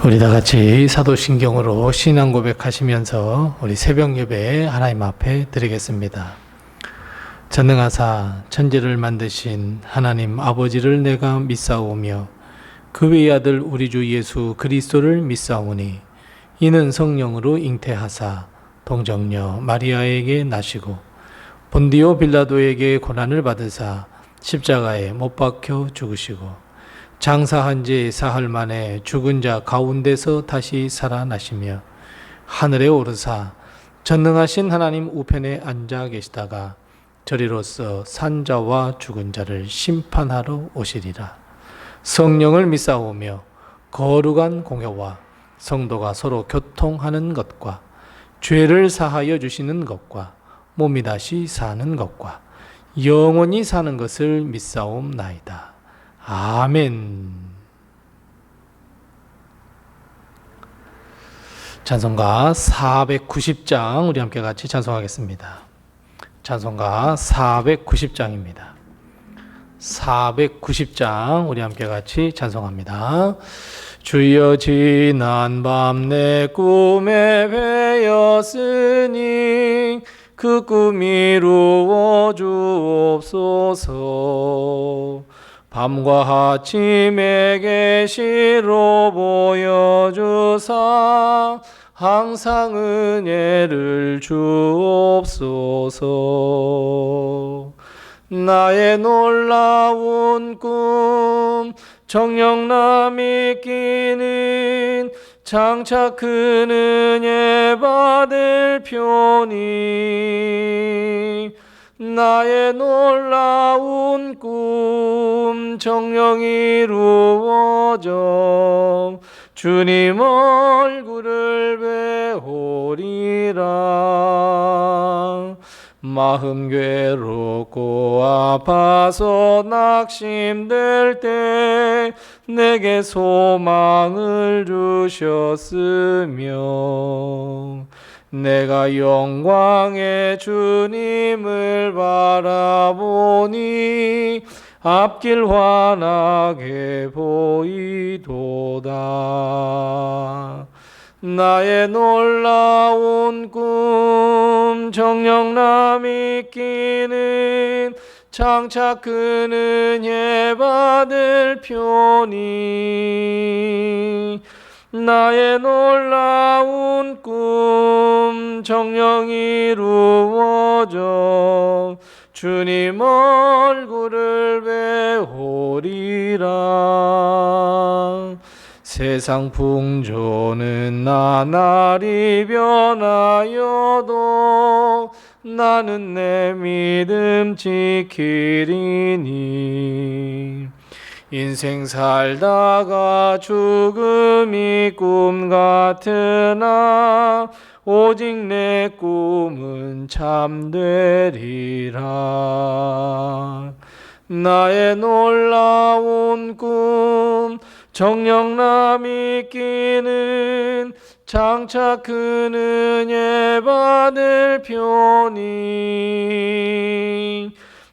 우리 다 같이 사도신경으로 신앙 고백하시면서 우리 새벽 예배 하나님 앞에 드리겠습니다. 전능하사 천지를 만드신 하나님 아버지를 내가 믿사오며 그 외의 아들 우리 주 예수 그리스도를 믿사오니 이는 성령으로 잉태하사 동정녀 마리아에게 나시고 본디오 빌라도에게 고난을 받으사 십자가에 못 박혀 죽으시고 장사한 지 사흘 만에 죽은 자 가운데서 다시 살아나시며 하늘에 오르사 전능하신 하나님 우편에 앉아 계시다가 저리로서 산 자와 죽은 자를 심판하러 오시리라. 성령을 믿사오며 거룩한 공회와 성도가 서로 교통하는 것과 죄를 사하여 주시는 것과 몸이 다시 사는 것과 영원히 사는 것을 믿사옵나이다. 아멘. 찬송가 490장 우리 함께 같이 찬송하겠습니다. 찬송가 490장입니다. 490장 우리 함께 같이 찬송합니다. 주여 지난 밤 내 꿈에 배었으니 그 꿈 이루어 주옵소서. 밤과 아침에 계시로 보여주사 항상 은혜를 주옵소서. 나의 놀라운 꿈 정령남이 끼는 장차 큰 은혜 받을 표니 나의 놀라운 꿈 정령 이루어져 주님 얼굴을 배우리라. 마음 괴롭고 아파서 낙심될 때 내게 소망을 주셨으며 내가 영광의 주님을 바라보니 앞길 환하게 보이도다. 나의 놀라운 꿈 정령남이 끼는 장차 큰 은혜 받을 표니 나의 놀라운 꿈 정령 이루어져 주님 얼굴을 배우리라. 세상 풍조는 나날이 변하여도 나는 내 믿음 지키리니 인생 살다가 죽음이 꿈 같으나 오직 내 꿈은 참되리라. 나의 놀라운 꿈 정령남이 끼는 장차 큰 은혜 받을 표니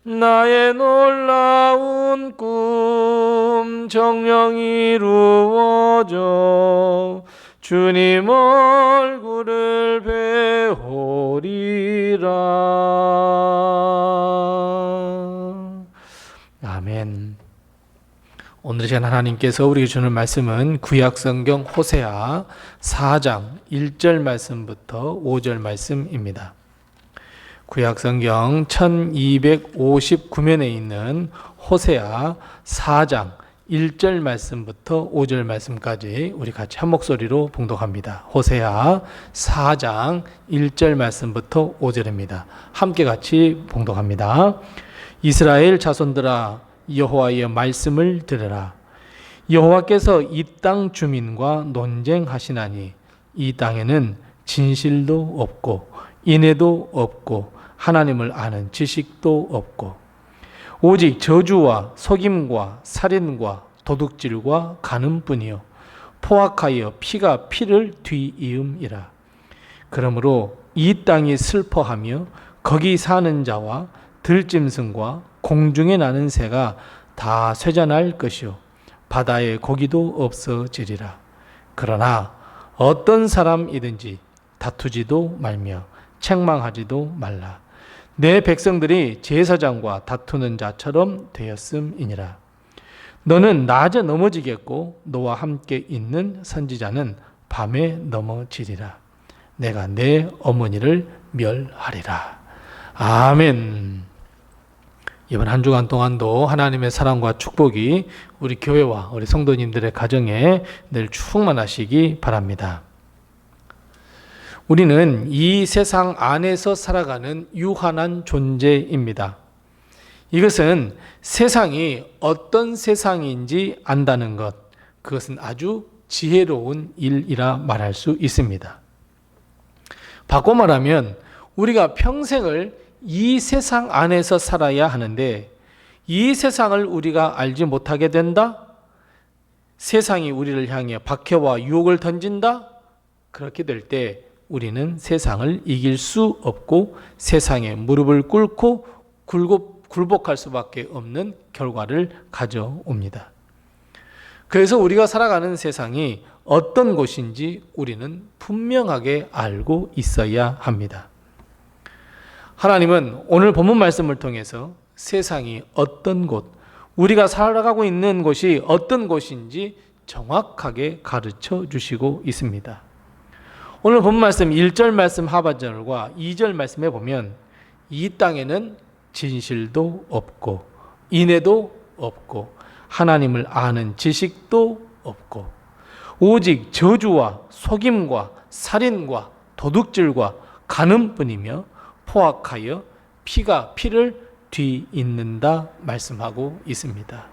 나의 놀라운 꿈 정령 이루어져 주님 얼굴을 배우리라. 아멘. 오늘 시간 하나님께서 우리에게 주는 말씀은 구약성경 호세아 4장 1절 말씀부터 5절 말씀입니다. 구약성경 1259면에 있는 호세아 4장 1절 말씀부터 5절 말씀까지 우리 같이 한 목소리로 봉독합니다. 호세아 4장 1절 말씀부터 5절입니다. 함께 같이 봉독합니다. 이스라엘 자손들아 여호와의 말씀을 들으라. 여호와께서 이 땅 주민과 논쟁하시나니 이 땅에는 진실도 없고 인애도 없고 하나님을 아는 지식도 없고 오직 저주와 속임과 살인과 도둑질과 간음뿐이요 포악하여 피가 피를 뒤이음이라. 그러므로 이 땅이 슬퍼하며 거기 사는 자와 들짐승과 공중에 나는 새가 다 쇠잔할 것이요 바다의 고기도 없어지리라. 그러나 어떤 사람이든지 다투지도 말며 책망하지도 말라. 내 백성들이 제사장과 다투는 자처럼 되었음이니라. 너는 낮에 넘어지겠고 너와 함께 있는 선지자는 밤에 넘어지리라. 내가 내 어머니를 멸하리라. 아멘. 이번 한 주간 동안도 하나님의 사랑과 축복이 우리 교회와 우리 성도님들의 가정에 늘 충만하시기 바랍니다. 우리는 이 세상 안에서 살아가는 유한한 존재입니다. 이것은 세상이 어떤 세상인지 안다는 것, 그것은 아주 지혜로운 일이라 말할 수 있습니다. 바꿔 말하면 우리가 평생을 이 세상 안에서 살아야 하는데 이 세상을 우리가 알지 못하게 된다? 세상이 우리를 향해 박해와 유혹을 던진다? 그렇게 될 때 우리는 세상을 이길 수 없고 세상에 무릎을 꿇고 굴복할 수밖에 없는 결과를 가져옵니다. 그래서 우리가 살아가는 세상이 어떤 곳인지 우리는 분명하게 알고 있어야 합니다. 하나님은 오늘 본문 말씀을 통해서 세상이 어떤 곳, 우리가 살아가고 있는 곳이 어떤 곳인지 정확하게 가르쳐 주시고 있습니다. 오늘 본문 말씀 1절 말씀 하반절과 2절 말씀에 보면 이 땅에는 진실도 없고 인애도 없고 하나님을 아는 지식도 없고 오직 저주와 속임과 살인과 도둑질과 간음뿐이며 포악하여 피가 피를 뒤잇는다 말씀하고 있습니다.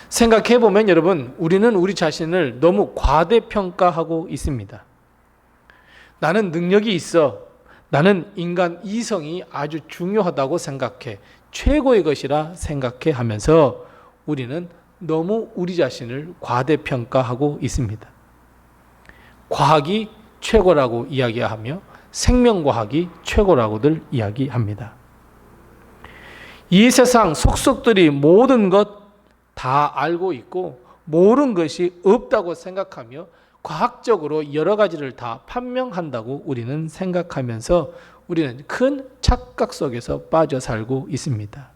생각해 보면 여러분, 우리는 우리 자신을 너무 과대평가하고 있습니다. 나는 능력이 있어. 나는 인간 이성이 아주 중요하다고 생각해. 최고의 것이라 생각해 하면서 우리는 너무 우리 자신을 과대평가하고 있습니다. 과학이 최고라고 이야기하며 생명과학이 최고라고들 이야기합니다. 이 세상 속속들이 모든 것 다 알고 있고 모르는 것이 없다고 생각하며 과학적으로 여러 가지를 다 판명한다고 우리는 생각하면서 우리는 큰 착각 속에서 빠져 살고 있습니다.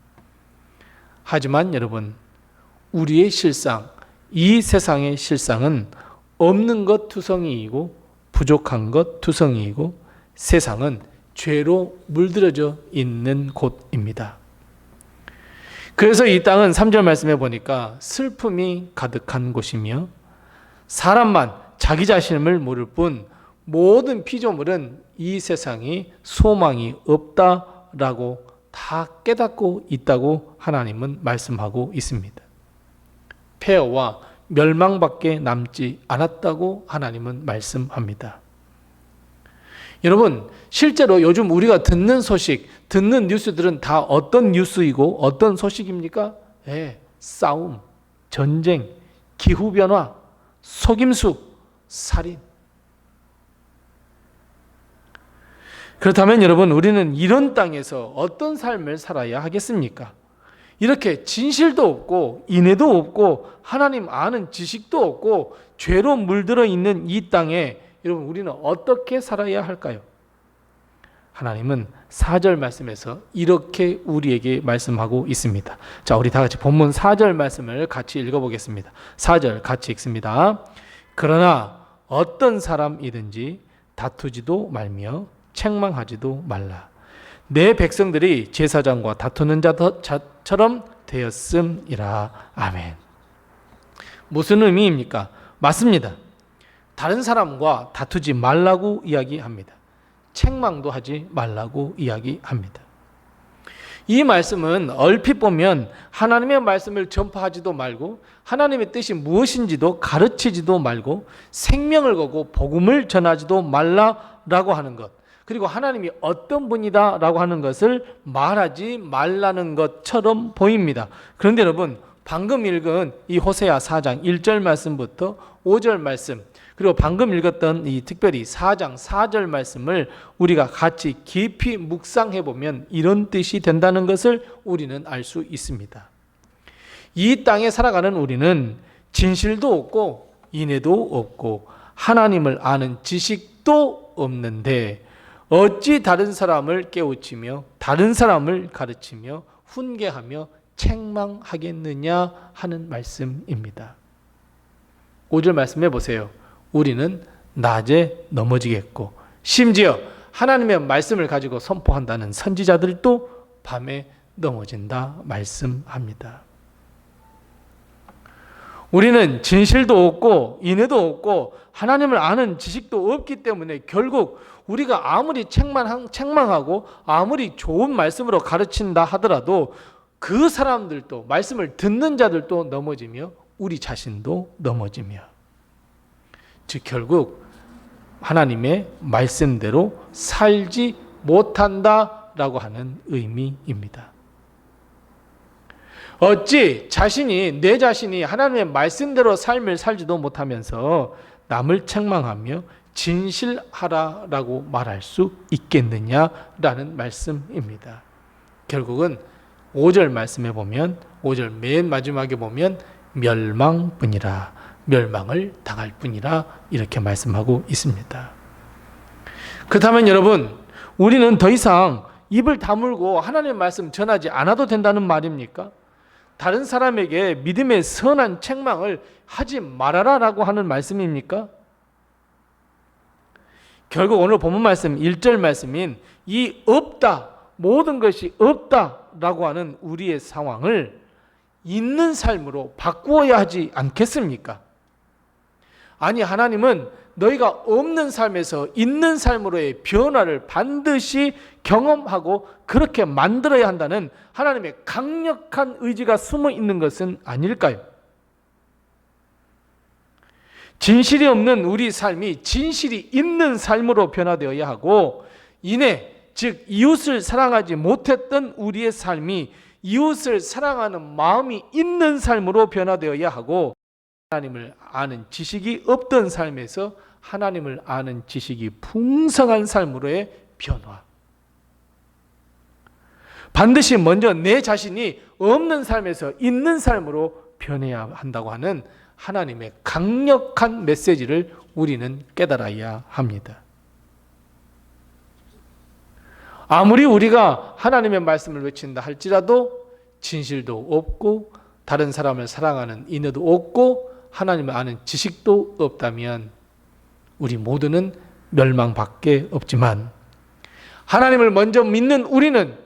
하지만 여러분, 우리의 실상, 이 세상의 실상은 없는 것 투성이이고 부족한 것 투성이이고 세상은 죄로 물들어져 있는 곳입니다. 그래서 이 땅은 3절 말씀해 보니까 슬픔이 가득한 곳이며 사람만 자기 자신을 모를 뿐 모든 피조물은 이 세상이 소망이 없다라고 다 깨닫고 있다고 하나님은 말씀하고 있습니다. 폐허와 멸망밖에 남지 않았다고 하나님은 말씀합니다. 여러분, 실제로 요즘 우리가 듣는 소식, 듣는 뉴스들은 다 어떤 뉴스이고 어떤 소식입니까? 싸움, 전쟁, 기후변화, 속임수, 살인. 그렇다면 여러분, 우리는 이런 땅에서 어떤 삶을 살아야 하겠습니까? 이렇게 진실도 없고 인애도 없고 하나님 아는 지식도 없고 죄로 물들어 있는 이 땅에 여러분, 우리는 어떻게 살아야 할까요? 하나님은 4절 말씀에서 이렇게 우리에게 말씀하고 있습니다. 자, 우리 다 같이 본문 4절 말씀을 같이 읽어보겠습니다. 4절 같이 읽습니다. 그러나 어떤 사람이든지 다투지도 말며 책망하지도 말라. 내 백성들이 제사장과 다투는 자처럼 되었음이라. 아멘. 무슨 의미입니까? 맞습니다. 다른 사람과 다투지 말라고 이야기합니다. 책망도 하지 말라고 이야기합니다. 이 말씀은 얼핏 보면 하나님의 말씀을 전파하지도 말고 하나님의 뜻이 무엇인지도 가르치지도 말고 생명을 거고 복음을 전하지도 말라라고 하는 것, 그리고 하나님이 어떤 분이다라고 하는 것을 말하지 말라는 것처럼 보입니다. 그런데 여러분, 방금 읽은 이 호세아 4장 1절 말씀부터 5절 말씀, 그리고 방금 읽었던 이 특별히 4장 4절 말씀을 우리가 같이 깊이 묵상해 보면 이런 뜻이 된다는 것을 우리는 알 수 있습니다. 이 땅에 살아가는 우리는 진실도 없고 인애도 없고 하나님을 아는 지식도 없는데 어찌 다른 사람을 깨우치며 다른 사람을 가르치며 훈계하며 책망하겠느냐 하는 말씀입니다. 5절 말씀해 보세요. 우리는 낮에 넘어지겠고 심지어 하나님의 말씀을 가지고 선포한다는 선지자들도 밤에 넘어진다 말씀합니다. 우리는 진실도 없고 인애도 없고 하나님을 아는 지식도 없기 때문에 결국 우리가 아무리 책망하고 아무리 좋은 말씀으로 가르친다 하더라도 그 사람들도 말씀을 듣는 자들도 넘어지며 우리 자신도 넘어지며 즉 결국 하나님의 말씀대로 살지 못한다라고 하는 의미입니다. 어찌 내 자신이 하나님의 말씀대로 삶을 살지도 못하면서 남을 책망하며 진실하라라고 말할 수 있겠느냐라는 말씀입니다. 결국은 5절 말씀에 보면 5절 맨 마지막에 보면 멸망뿐이라 멸망을 당할 뿐이라 이렇게 말씀하고 있습니다. 그렇다면 여러분 우리는 더 이상 입을 다물고 하나님의 말씀 전하지 않아도 된다는 말입니까? 다른 사람에게 믿음의 선한 책망을 하지 말아라라고 하는 말씀입니까? 결국 오늘 본문 말씀 1절 말씀인 이 없다 모든 것이 없다라고 하는 우리의 상황을 있는 삶으로 바꾸어야 하지 않겠습니까? 아니 하나님은 너희가 없는 삶에서 있는 삶으로의 변화를 반드시 경험하고 그렇게 만들어야 한다는 하나님의 강력한 의지가 숨어 있는 것은 아닐까요? 진실이 없는 우리 삶이 진실이 있는 삶으로 변화되어야 하고 이내 즉 이웃을 사랑하지 못했던 우리의 삶이 이웃을 사랑하는 마음이 있는 삶으로 변화되어야 하고 하나님을 아는 지식이 없던 삶에서 하나님을 아는 지식이 풍성한 삶으로의 변화. 반드시 먼저 내 자신이 없는 삶에서 있는 삶으로 변해야 한다고 하는 하나님의 강력한 메시지를 우리는 깨달아야 합니다. 아무리 우리가 하나님의 말씀을 외친다 할지라도 진실도 없고 다른 사람을 사랑하는 인애도 없고 하나님을 아는 지식도 없다면 우리 모두는 멸망밖에 없지만 하나님을 먼저 믿는 우리는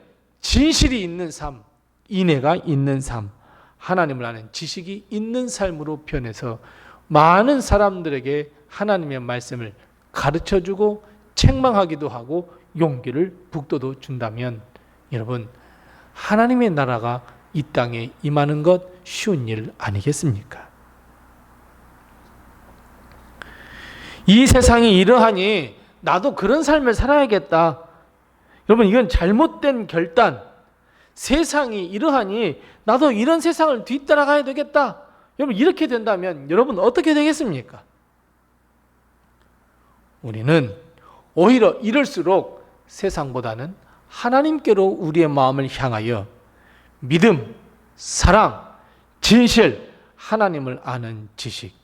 진실이 있는 삶, 인애가 있는 삶, 하나님을 아는 지식이 있는 삶으로 변해서 많은 사람들에게 하나님의 말씀을 가르쳐주고 책망하기도 하고 용기를 북돋워 준다면 여러분 하나님의 나라가 이 땅에 임하는 것 쉬운 일 아니겠습니까? 이 세상이 이러하니 나도 그런 삶을 살아야겠다. 여러분 이건 잘못된 결단. 세상이 이러하니 나도 이런 세상을 뒤따라가야 되겠다. 여러분 이렇게 된다면 여러분 어떻게 되겠습니까? 우리는 오히려 이럴수록 세상보다는 하나님께로 우리의 마음을 향하여 믿음, 사랑, 진실, 하나님을 아는 지식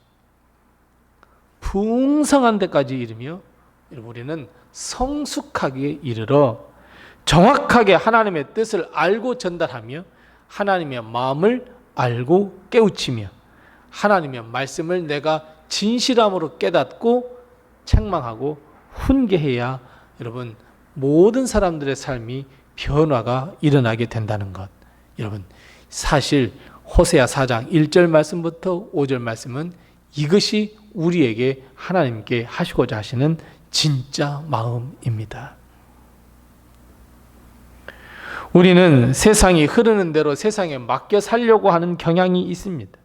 풍성한 데까지 이르며 우리는 성숙하게 이르러 정확하게 하나님의 뜻을 알고 전달하며 하나님의 마음을 알고 깨우치며 하나님의 말씀을 내가 진실함으로 깨닫고 책망하고 훈계해야 여러분 모든 사람들의 삶이 변화가 일어나게 된다는 것. 여러분 사실 호세아 4장 1절 말씀부터 5절 말씀은 이것이 우리에게 하나님께 하시고자 하시는 진짜 마음입니다. 우리는 세상이 흐르는 대로 세상에 맡겨 살려고 하는 경향이 있습니다.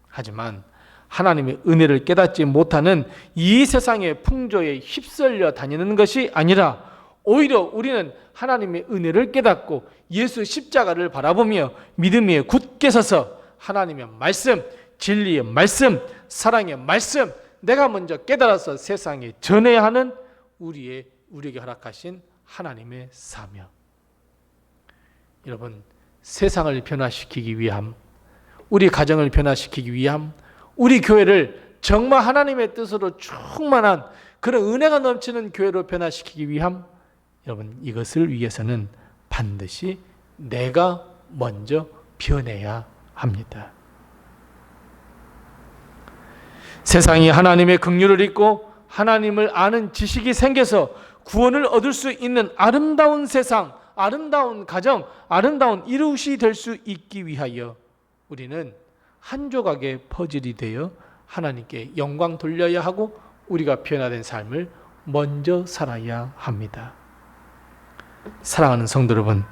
하지만 하나님의 은혜를 깨닫지 못하는 이 세상의 풍조에 휩쓸려 다니는 것이 아니라 오히려 우리는 하나님의 은혜를 깨닫고 예수 십자가를 바라보며 믿음 위에 굳게 서서 하나님의 말씀, 진리의 말씀, 사랑의 말씀 내가 먼저 깨달아서 세상에 전해야 하는 우리에게 허락하신 하나님의 사명. 여러분 세상을 변화시키기 위함, 우리 가정을 변화시키기 위함, 우리 교회를 정말 하나님의 뜻으로 충만한 그런 은혜가 넘치는 교회로 변화시키기 위함, 여러분 이것을 위해서는 반드시 내가 먼저 변해야 합니다. 세상이 하나님의 긍휼을 잊고 하나님을 아는 지식이 생겨서 구원을 얻을 수 있는 아름다운 세상, 아름다운 가정, 아름다운 이웃이 될 수 있기 위하여 우리는 한 조각의 퍼즐이 되어 하나님께 영광 돌려야 하고 우리가 변화된 삶을 먼저 살아야 합니다. 사랑하는 성도 여러분,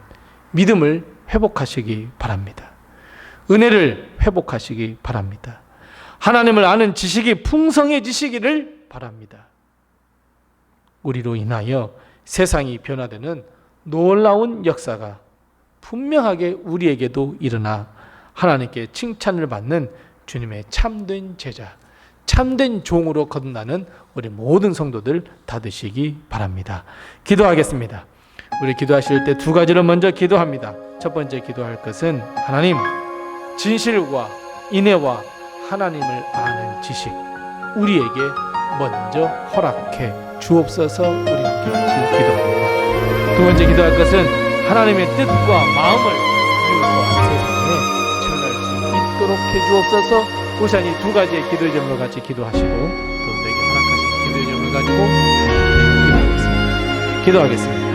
믿음을 회복하시기 바랍니다. 은혜를 회복하시기 바랍니다. 하나님을 아는 지식이 풍성해지시기를 바랍니다. 우리로 인하여 세상이 변화되는 놀라운 역사가 분명하게 우리에게도 일어나 하나님께 칭찬을 받는 주님의 참된 제자, 참된 종으로 거듭나는 우리 모든 성도들 다 되시기 바랍니다. 기도하겠습니다. 우리 기도하실 때 두 가지를 먼저 기도합니다. 첫 번째 기도할 것은 하나님, 진실과 인애와 하나님을 아는 지식 우리에게 먼저 허락해 주옵소서. 우리 함께 같이 기도합니다. 두 번째 기도할 것은 하나님의 뜻과 마음을 이웃과 세상에 전할 수 있도록 해 주옵소서. 우선 이 두 가지의 기도의 제목을 같이 기도하시고 또 내게 허락하신 기도의 제목을 가지고 기도하겠습니다.